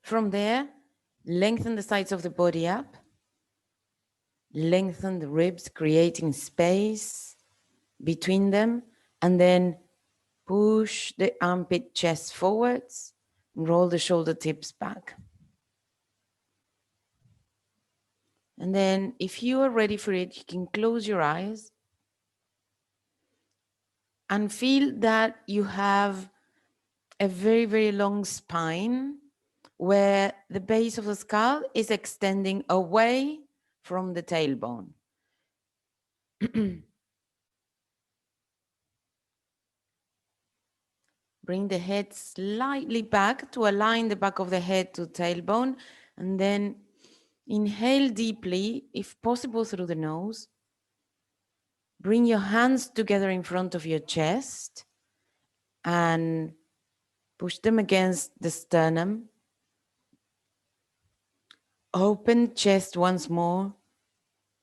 From there, lengthen the sides of the body up. Lengthen the ribs, creating space between them. And then push the armpit chest forwards. Roll the shoulder tips back. And then if you are ready for it, you can close your eyes and feel that you have a very, very long spine where the base of the skull is extending away from the tailbone. Bring the head slightly back to align the back of the head to tailbone, and then inhale deeply, if possible through the nose. Bring your hands together in front of your chest and push them against the sternum. Open chest once more.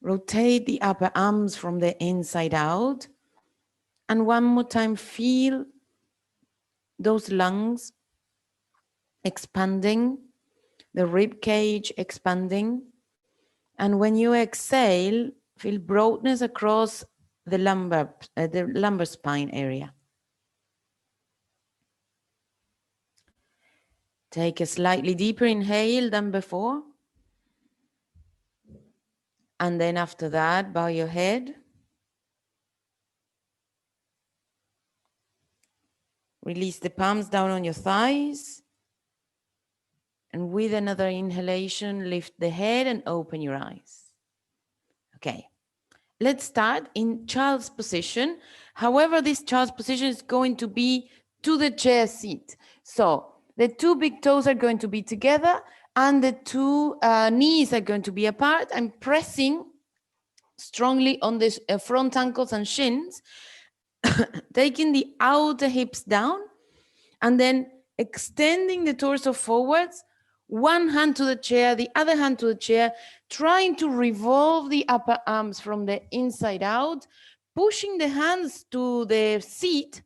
Rotate the upper arms from the inside out. And one more time, feel those lungs expanding, the rib cage expanding. And when you exhale, feel broadness across the lumbar spine area. Take a slightly deeper inhale than before. And then after that, bow your head. Release the palms down on your thighs. And with another inhalation, lift the head and open your eyes. Okay, let's start in child's position. However, this child's position is going to be to the chair seat. So the two big toes are going to be together and the two knees are going to be apart. I'm pressing strongly on the front ankles and shins, taking the outer hips down and then extending the torso forwards, one hand to the chair, the other hand to the chair, trying to revolve the upper arms from the inside out, pushing the hands to the seat,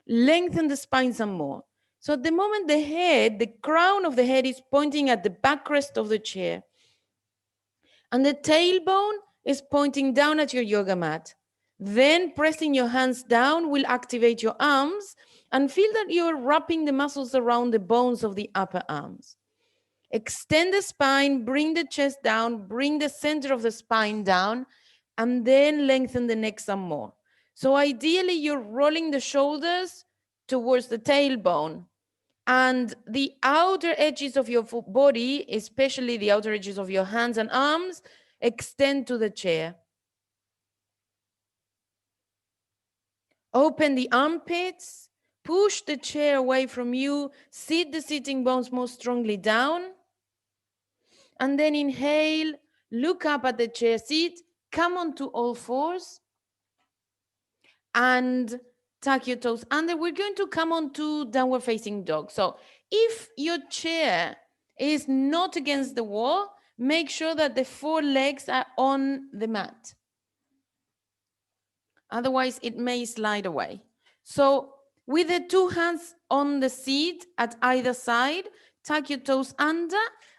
lengthen the spine some more. So at the moment the head, the crown of the head is pointing at the backrest of the chair. And the tailbone is pointing down at your yoga mat. Then pressing your hands down will activate your arms and feel that you're wrapping the muscles around the bones of the upper arms. Extend the spine, bring the chest down, bring the center of the spine down, and then lengthen the neck some more. So ideally, you're rolling the shoulders towards the tailbone. And the outer edges of your body, especially the outer edges of your hands and arms, extend to the chair. Open the armpits, push the chair away from you, sit the sitting bones more strongly down. And then inhale, look up at the chair seat, come onto all fours, and tuck your toes under. We're going to come on to downward facing dog. So if your chair is not against the wall, make sure that the four legs are on the mat. Otherwise, it may slide away. So with the two hands on the seat at either side, tuck your toes under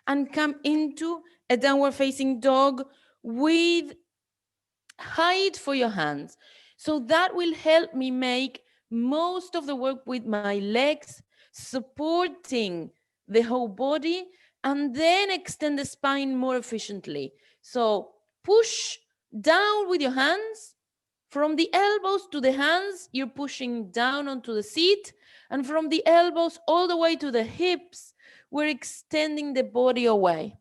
and come into a downward facing dog with height for your hands. So that will help me make most of the work with my legs, supporting the whole body, and then extend the spine more efficiently. So push down with your hands. From the elbows to the hands, you're pushing down onto the seat. And from the elbows all the way to the hips, we're extending the body away.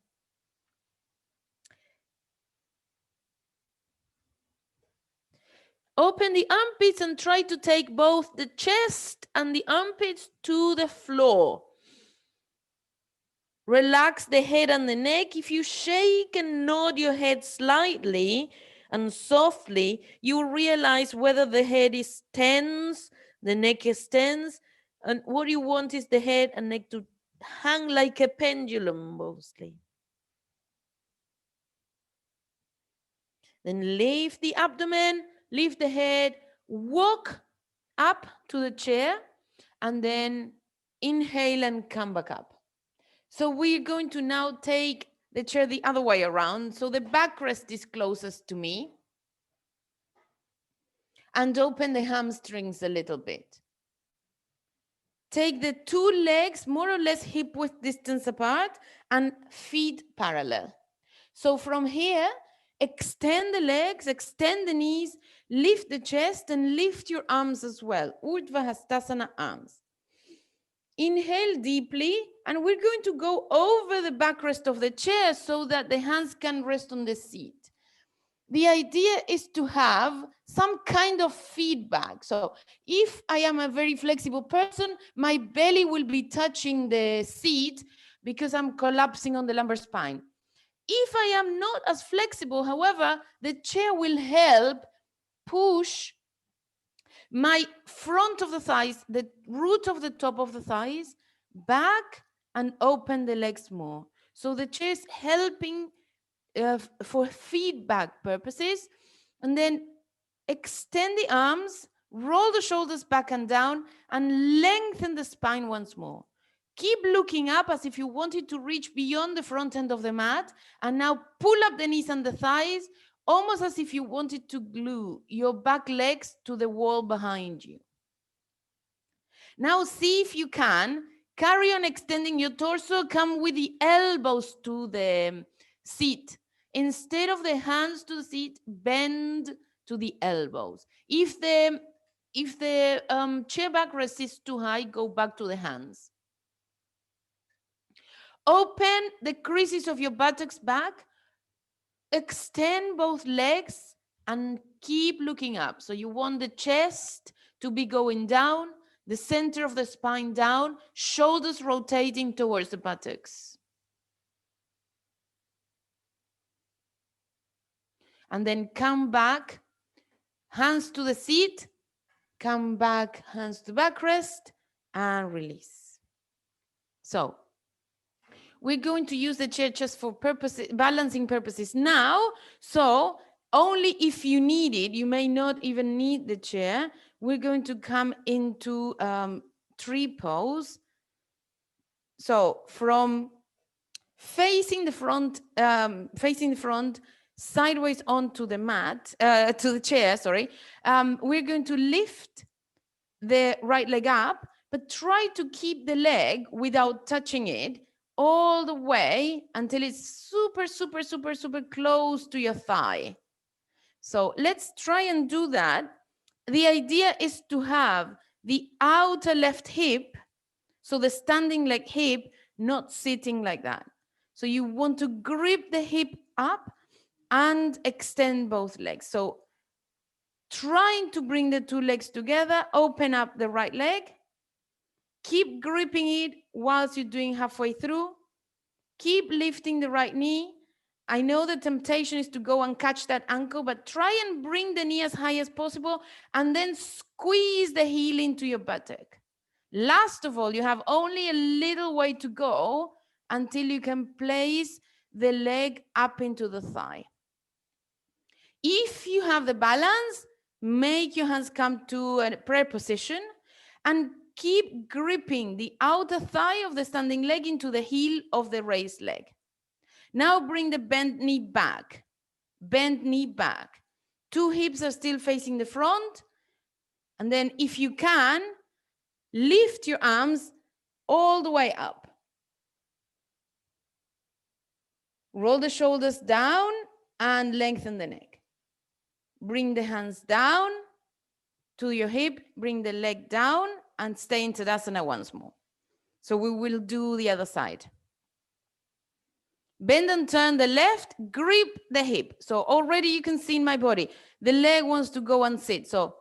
Open the armpits and try to take both the chest and the armpits to the floor. Relax the head and the neck. If you shake and nod your head slightly and softly, you will realize whether the head is tense, the neck is tense, and what you want is the head and neck to hang like a pendulum mostly. Then lift the abdomen, lift the head, walk up to the chair, and then inhale and come back up. So we're going to now take the chair the other way around. So the backrest is closest to me. And open the hamstrings a little bit. Take the two legs more or less hip width distance apart and feet parallel. So from here, extend the legs, extend the knees, lift the chest and lift your arms as well. Urdhva Hastasana arms. Inhale deeply, and we're going to go over the backrest of the chair so that the hands can rest on the seat. The idea is to have some kind of feedback. So if I am a very flexible person, my belly will be touching the seat because I'm collapsing on the lumbar spine. If I am not as flexible, however, the chair will help push my front of the thighs, the root of the top of the thighs, back and open the legs more. So the chair is helping for feedback purposes. And then extend the arms, roll the shoulders back and down, and lengthen the spine once more. Keep looking up as if you wanted to reach beyond the front end of the mat. And now pull up the knees and the thighs, almost as if you wanted to glue your back legs to the wall behind you. Now see if you can carry on extending your torso. Come with the elbows to the seat. Instead of the hands to the seat, bend to the elbows. If the chair backrest is too high, go back to the hands. Open the creases of your buttocks back. Extend both legs and keep looking up. So you want the chest to be going down, the center of the spine down, shoulders rotating towards the buttocks. And then come back, hands to the seat, come back, hands to backrest, and release. So we're going to use the chair just for balancing purposes now. So only if you need it, you may not even need the chair. We're going to come into tree pose. So from facing the front, sideways onto the mat, to the chair, sorry, we're going to lift the right leg up, but try to keep the leg without touching it all the way until it's super, super, super, super close to your thigh. So let's try and do that. The idea is to have the outer left hip, so the standing leg hip, not sitting like that. So you want to grip the hip up and extend both legs. So trying to bring the two legs together, open up the right leg, keep gripping it whilst you're doing halfway through, keep lifting the right knee. I know the temptation is to go and catch that ankle, but try and bring the knee as high as possible and then squeeze the heel into your buttock. Last of all, you have only a little way to go until you can place the leg up into the thigh. If you have the balance, make your hands come to a prayer position and keep gripping the outer thigh of the standing leg into the heel of the raised leg. Now bring the bent knee back. Bent knee back. Two hips are still facing the front. And then if you can, lift your arms all the way up. Roll the shoulders down and lengthen the neck. Bring the hands down to your hip, bring the leg down and stay in Tadasana once more. So we will do the other side. Bend and turn the left, grip the hip. So already you can see in my body, the leg wants to go and sit. So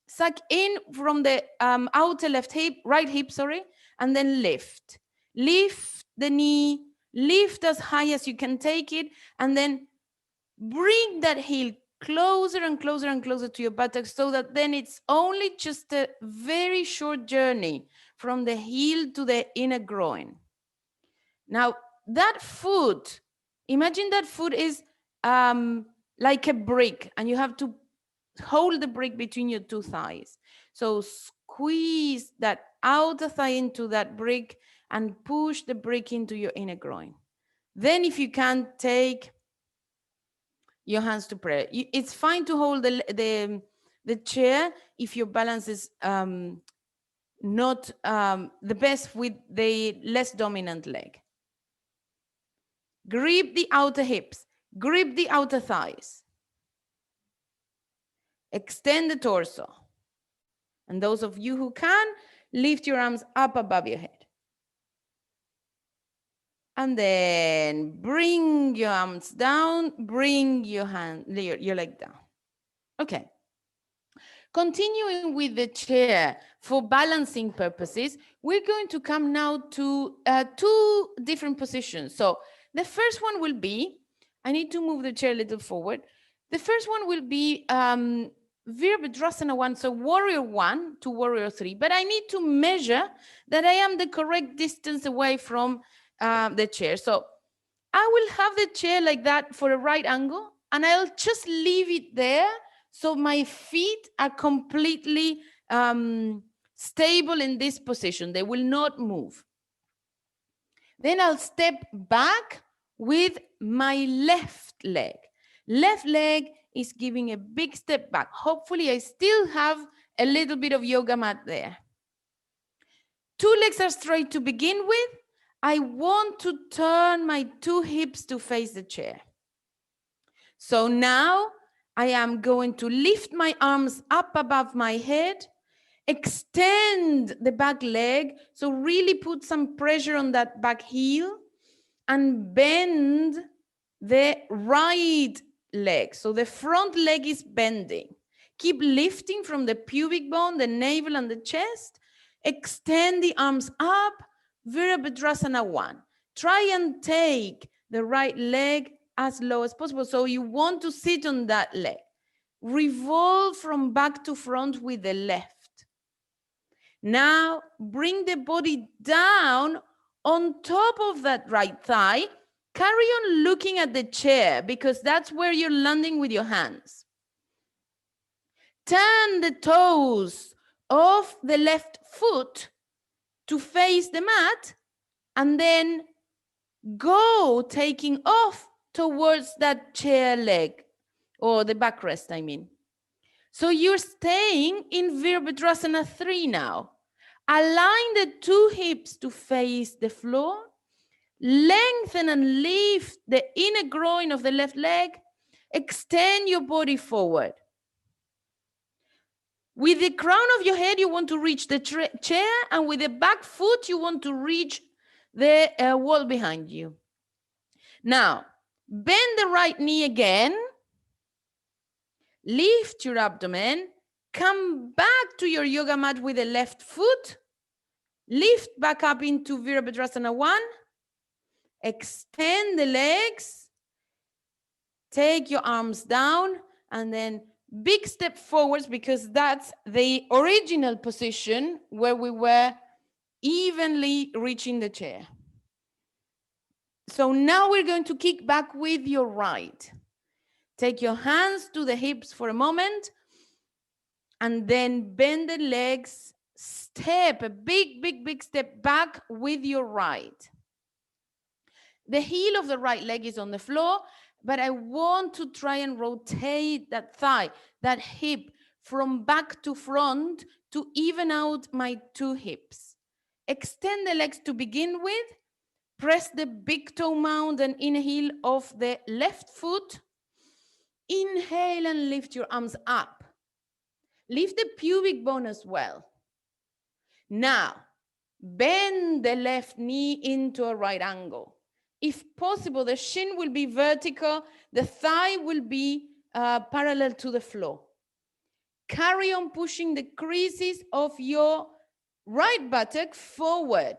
suck in from the outer left hip, right hip, sorry, and then lift. Lift the knee, lift as high as you can take it, and then bring that heel closer and closer and closer to your buttocks so that then it's only just a very short journey from the heel to the inner groin. Now, that foot, imagine that foot is like a brick and you have to hold the brick between your two thighs. So squeeze that outer thigh into that brick and push the brick into your inner groin. Then if you can, take your hands to prayer. It's fine to hold the chair if your balance is not the best with the less dominant leg. Grip the outer hips, grip the outer thighs. Extend the torso. And those of you who can, lift your arms up above your head. And then bring your arms down, bring your leg down. Okay. Continuing with the chair for balancing purposes, we're going to come now to two different positions. So the first one will be, I need to move the chair a little forward. The first one will be Virabhadrasana 1, so warrior 1 to warrior 3, but I need to measure that I am the correct distance away from the chair. So I will have the chair like that for a right angle, and I'll just leave it there so my feet are completely stable in this position. They will not move. Then I'll step back with my left leg. Left leg is giving a big step back. Hopefully I still have a little bit of yoga mat there. Two legs are straight to begin with. I want to turn my two hips to face the chair. So now I am going to lift my arms up above my head, extend the back leg, so really put some pressure on that back heel, and bend the right leg. So the front leg is bending. Keep lifting from the pubic bone, the navel, and the chest. Extend the arms up, Virabhadrasana 1. Try and take the right leg as low as possible. So you want to sit on that leg. Revolve from back to front with the left. Now bring the body down on top of that right thigh. Carry on looking at the chair because that's where you're landing with your hands. Turn the toes of the left foot to face the mat, and then go taking off towards that chair leg, or the backrest, I mean. So you're staying in Virabhadrasana 3 now. Align the two hips to face the floor. Lengthen and lift the inner groin of the left leg. Extend your body forward. With the crown of your head, you want to reach the chair, and with the back foot, you want to reach the wall behind you. Now, bend the right knee again. Lift your abdomen. Come back to your yoga mat with the left foot. Lift back up into Virabhadrasana 1. Extend the legs. Take your arms down, and then big step forwards, because that's the original position where we were evenly reaching the chair. So now we're going to kick back with your right. Take your hands to the hips for a moment, and then bend the legs. Step, a big step back with your right. The heel of the right leg is on the floor, but I want to try and rotate that thigh, that hip, from back to front to even out my two hips. Extend the legs to begin with. Press the big toe mound and inner heel of the left foot. Inhale and lift your arms up. Lift the pubic bone as well. Now, bend the left knee into a right angle. If possible, the shin will be vertical, the thigh will be parallel to the floor. Carry on pushing the creases of your right buttock forward.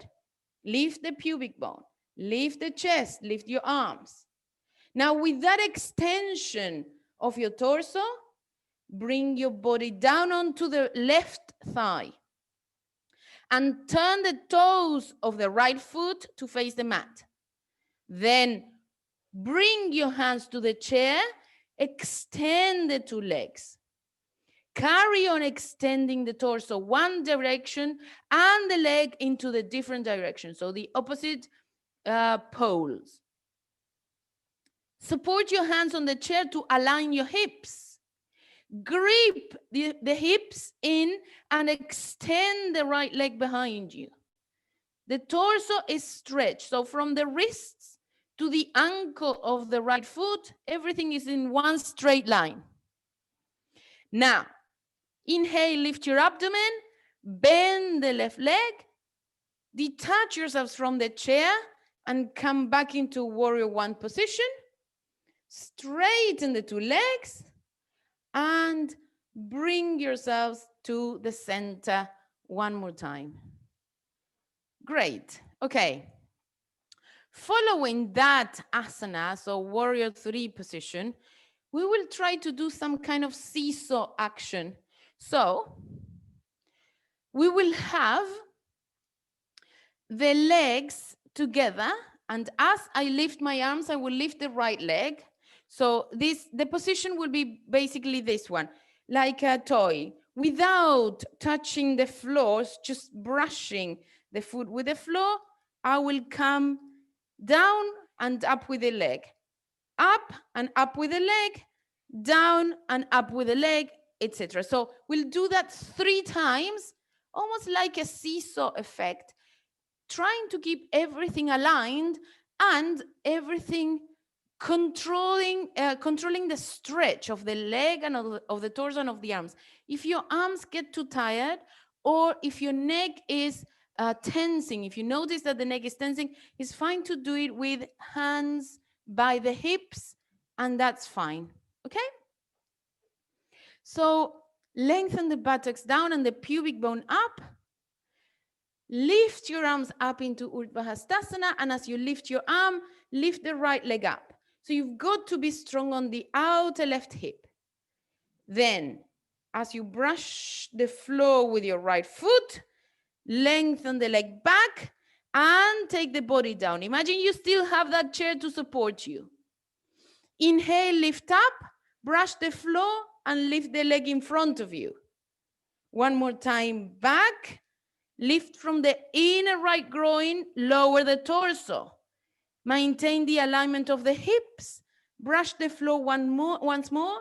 Lift the pubic bone, lift the chest, lift your arms. Now, with that extension of your torso, bring your body down onto the left thigh and turn the toes of the right foot to face the mat. Then bring your hands to the chair, extend the two legs. Carry on extending the torso one direction and the leg into the different direction, so the opposite poles. Support your hands on the chair to align your hips. Grip the hips in and extend the right leg behind you. The torso is stretched, so from the wrists to the ankle of the right foot, everything is in one straight line. Now, inhale, lift your abdomen, bend the left leg, detach yourselves from the chair and come back into warrior one position. Straighten the two legs and bring yourselves to the center one more time. Great. Okay. Following that asana, so warrior three position, we will try to do some kind of seesaw action. So we will have the legs together, and as I lift my arms, I will lift the right leg. So the position will be basically this one, like a toy, without touching the floor, just brushing the foot with the floor. I will come down and up with the leg, up and up with the leg, down and up with the leg, etc. So we'll do that 3 times, almost like a seesaw effect, trying to keep everything aligned and everything controlling the stretch of the leg and of the torso and of the arms. If your arms get too tired, or if your neck is tensing, if you notice that the neck is tensing, it's fine to do it with hands by the hips, and that's fine. Okay? So lengthen the buttocks down and the pubic bone up. Lift your arms up into Urdhva Hastasana, and as you lift your arm, lift the right leg up. So you've got to be strong on the outer left hip. Then, as you brush the floor with your right foot, lengthen the leg back and take the body down. Imagine you still have that chair to support you. Inhale, lift up, brush the floor, and lift the leg in front of you. One more time, back. Lift from the inner right groin, lower the torso. Maintain the alignment of the hips. Brush the floor once more.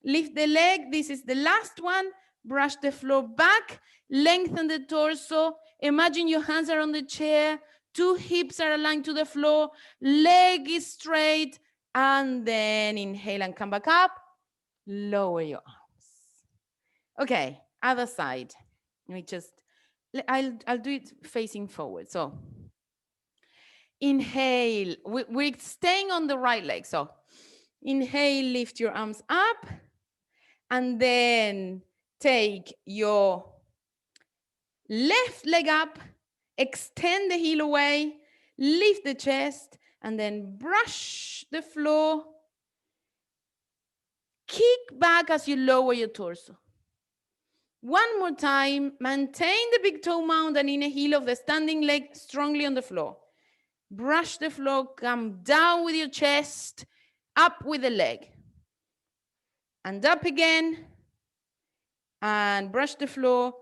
Lift the leg. This is the last one. Brush the floor back. Lengthen the torso. Imagine your hands are on the chair. 2 hips are aligned to the floor. Leg is straight. And then inhale and come back up. Lower your arms. Okay, other side. Let me just... I'll do it facing forward. So inhale, we're staying on the right leg. So inhale, lift your arms up, and then take your left leg up, extend the heel away, lift the chest, and then brush the floor. Kick back as you lower your torso. One more time, maintain the big toe mound and inner heel of the standing leg strongly on the floor. Brush the floor, come down with your chest, up with the leg. And up again, and brush the floor.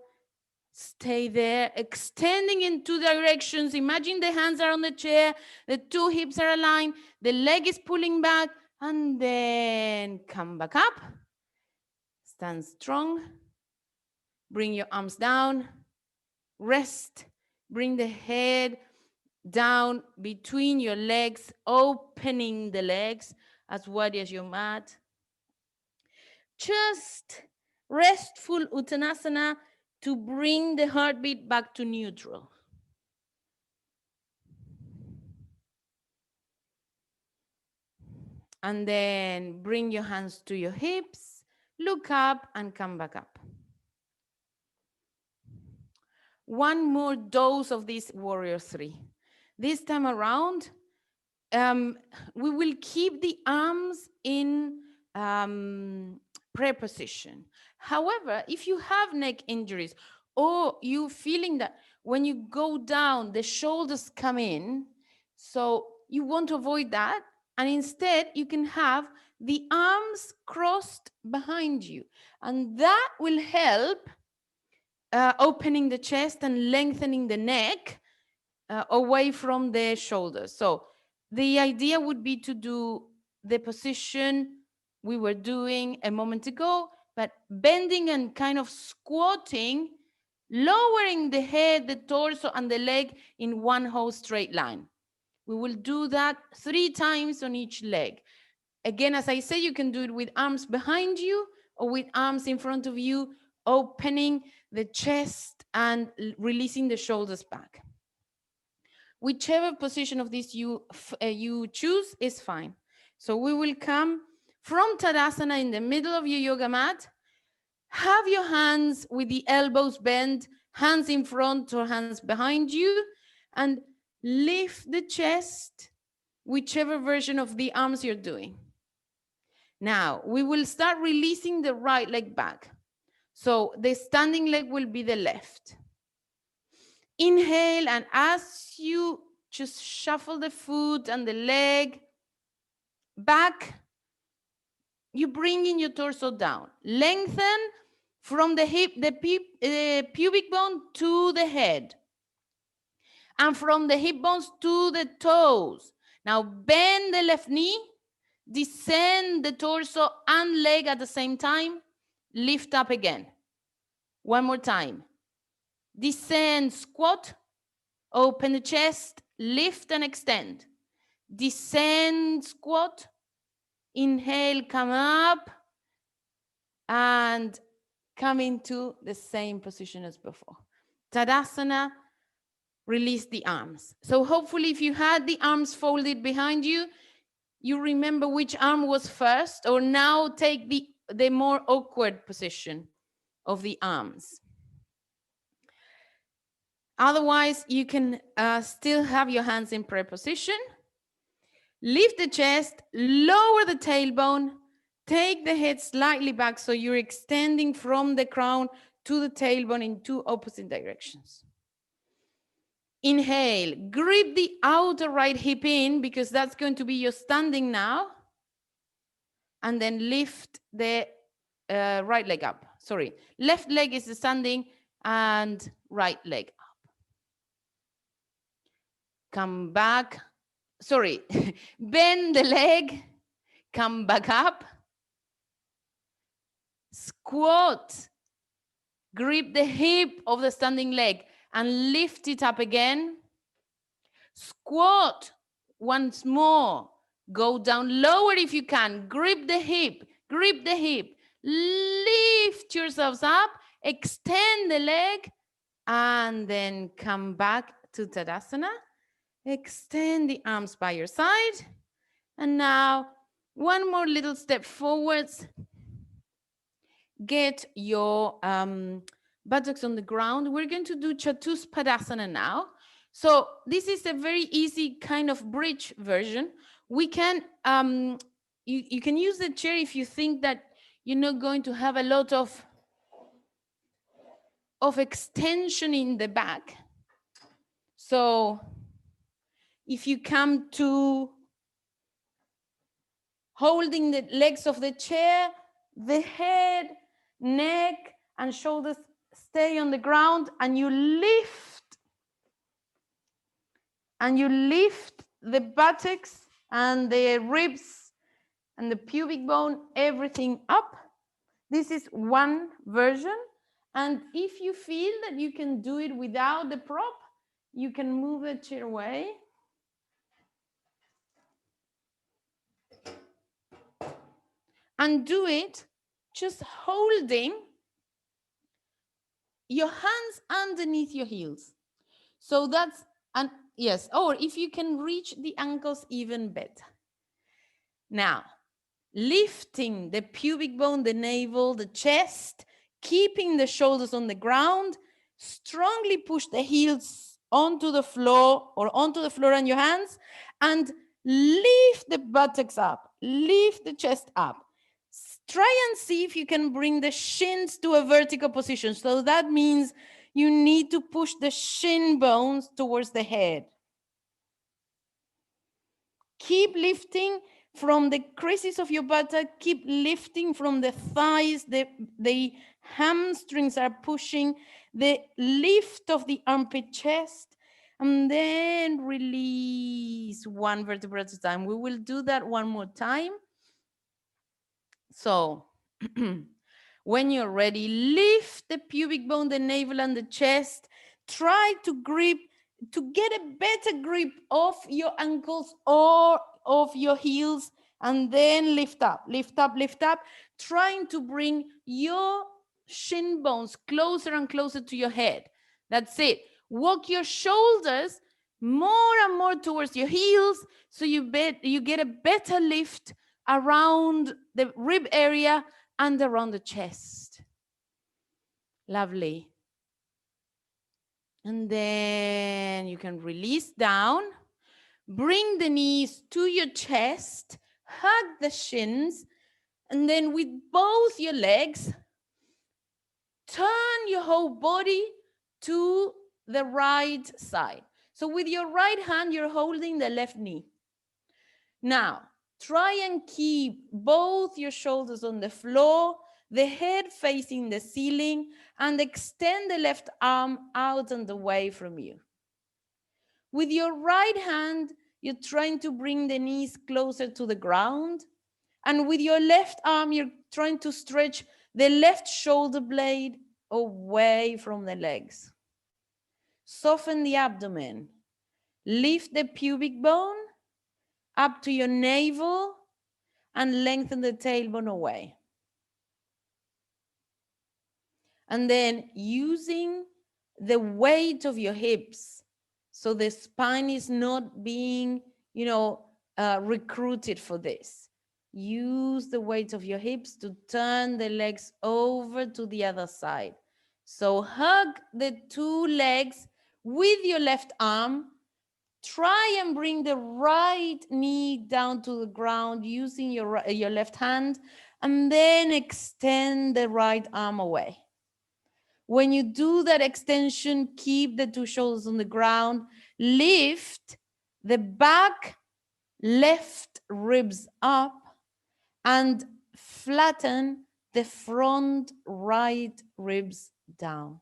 Stay there, extending in 2 directions. Imagine the hands are on the chair, the 2 hips are aligned, the leg is pulling back, and then come back up. Stand strong. Bring your arms down, rest, bring the head down between your legs, opening the legs as wide as your mat. Just restful Uttanasana to bring the heartbeat back to neutral. And then bring your hands to your hips, look up and come back up. One more dose of this warrior 3. This time around, we will keep the arms in prayer position. However, if you have neck injuries, or you're feeling that when you go down, the shoulders come in, so you want to avoid that, And instead, you can have the arms crossed behind you. And that will help opening the chest and lengthening the neck away from the shoulders. So the idea would be to do the position we were doing a moment ago, but bending and kind of squatting, lowering the head, the torso, and the leg in one whole straight line. We will do that 3 times on each leg. Again, as I say, you can do it with arms behind you or with arms in front of you, opening the chest and releasing the shoulders back. Whichever position of this you choose is fine. So we will come from Tadasana in the middle of your yoga mat. Have your hands with the elbows bent, hands in front or hands behind you, and lift the chest, whichever version of the arms you're doing. Now, we will start releasing the right leg back. So the standing leg will be the left. Inhale, and as you just shuffle the foot and the leg back, you bring in your torso down. Lengthen from the hip, the pubic bone to the head. And from the hip bones to the toes. Now bend the left knee, descend the torso and leg at the same time, lift up again. One more time. Descend, squat, open the chest, lift and extend. Descend, squat, inhale, come up, and come into the same position as before. Tadasana, release the arms. So hopefully if you had the arms folded behind you, you remember which arm was first, or now take the more awkward position of the arms. Otherwise, you can still have your hands in prayer position. Lift the chest, lower the tailbone, take the head slightly back so you're extending from the crown to the tailbone in 2 opposite directions. Inhale, grip the outer right hip in because that's going to be your standing now. And then lift the right leg up. Sorry, left leg is the standing and right leg up. Come back. Sorry, bend the leg, come back up. Squat, grip the hip of the standing leg and lift it up again. Squat once more. Go down lower if you can. Grip the hip, grip the hip. Lift yourselves up, extend the leg, and then come back to Tadasana. Extend the arms by your side. And now, one more little step forwards. Get your buttocks on the ground. We're going to do Chatuspadasana now. So this is a very easy kind of bridge version. We can, you can use the chair if you think that you're not going to have a lot of extension in the back. So if you come to holding the legs of the chair, the head, neck, and shoulders stay on the ground, and you lift the buttocks and the ribs and the pubic bone, everything up. This is one version. And if you feel that you can do it without the prop, you can move the chair away. And do it just holding your hands underneath your heels. So that's, and yes, or if you can reach the ankles, even better. Now, lifting the pubic bone, the navel, the chest, keeping the shoulders on the ground, strongly push the heels onto the floor or onto the floor on your hands, and lift the buttocks up, lift the chest up. Try and see if you can bring the shins to a vertical position. So that means you need to push the shin bones towards the head. Keep lifting from the creases of your buttock, keep lifting from the thighs, the hamstrings are pushing, the lift of the armpit chest, and then release one vertebra at a time. We will do that one more time. So when you're ready, lift the pubic bone, the navel, and the chest. Try to get a better grip of your ankles or of your heels, and then lift up, lift up, lift up, trying to bring your shin bones closer and closer to your head. That's it. Walk your shoulders more and more towards your heels so you get a better lift around the rib area and around the chest. Lovely. And then you can release down. Bring the knees to your chest. Hug the shins. And then with both your legs, turn your whole body to the right side. So with your right hand, you're holding the left knee. Now, try and keep both your shoulders on the floor, the head facing the ceiling, and extend the left arm out and away from you. With your right hand, you're trying to bring the knees closer to the ground. And with your left arm, you're trying to stretch the left shoulder blade away from the legs. Soften the abdomen. Lift the pubic bone up to your navel and lengthen the tailbone away. And then using the weight of your hips, so the spine is not being, recruited for this. Use the weight of your hips to turn the legs over to the other side. So hug the two legs with your left arm. Try and bring the right knee down to the ground using your left hand, and then extend the right arm away. When you do that extension, keep the two shoulders on the ground. Lift the back left ribs up and flatten the front right ribs down.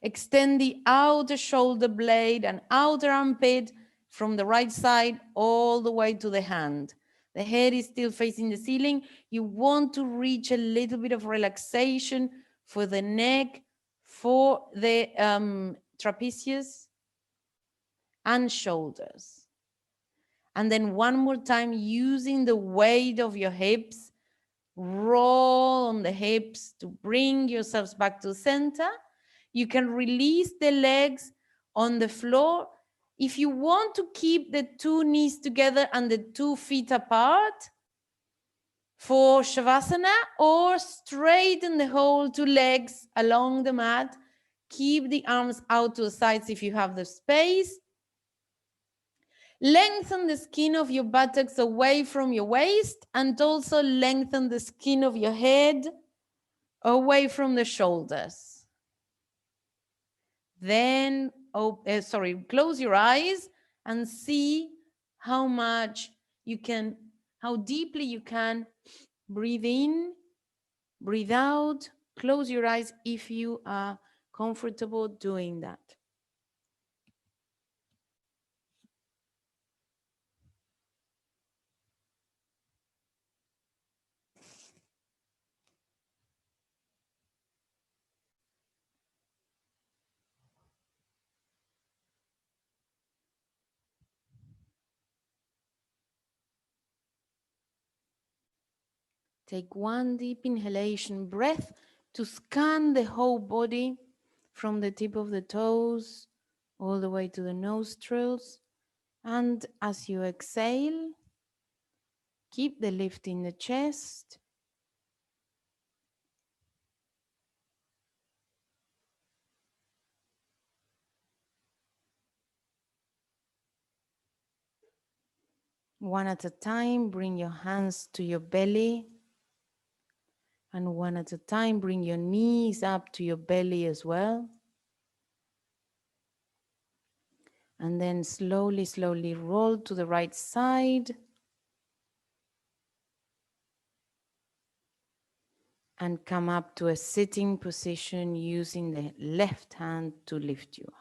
Extend the outer shoulder blade and outer armpit from the right side all the way to the hand. The head is still facing the ceiling. You want to reach a little bit of relaxation for the neck, for the trapezius and shoulders. And then one more time, using the weight of your hips, roll on the hips to bring yourselves back to center. You can release the legs on the floor. If you want to keep the two knees together and the 2 feet apart for Shavasana, or straighten the whole 2 legs along the mat. Keep the arms out to the sides if you have the space. Lengthen the skin of your buttocks away from your waist, and also lengthen the skin of your head away from the shoulders. Then, close your eyes and see how deeply you can breathe in, breathe out. Close your eyes if you are comfortable doing that. Take one deep inhalation breath to scan the whole body from the tip of the toes all the way to the nostrils. And as you exhale, keep the lift in the chest. One at a time, bring your hands to your belly. And one at a time, bring your knees up to your belly as well. And then slowly, slowly roll to the right side. And come up to a sitting position using the left hand to lift you up.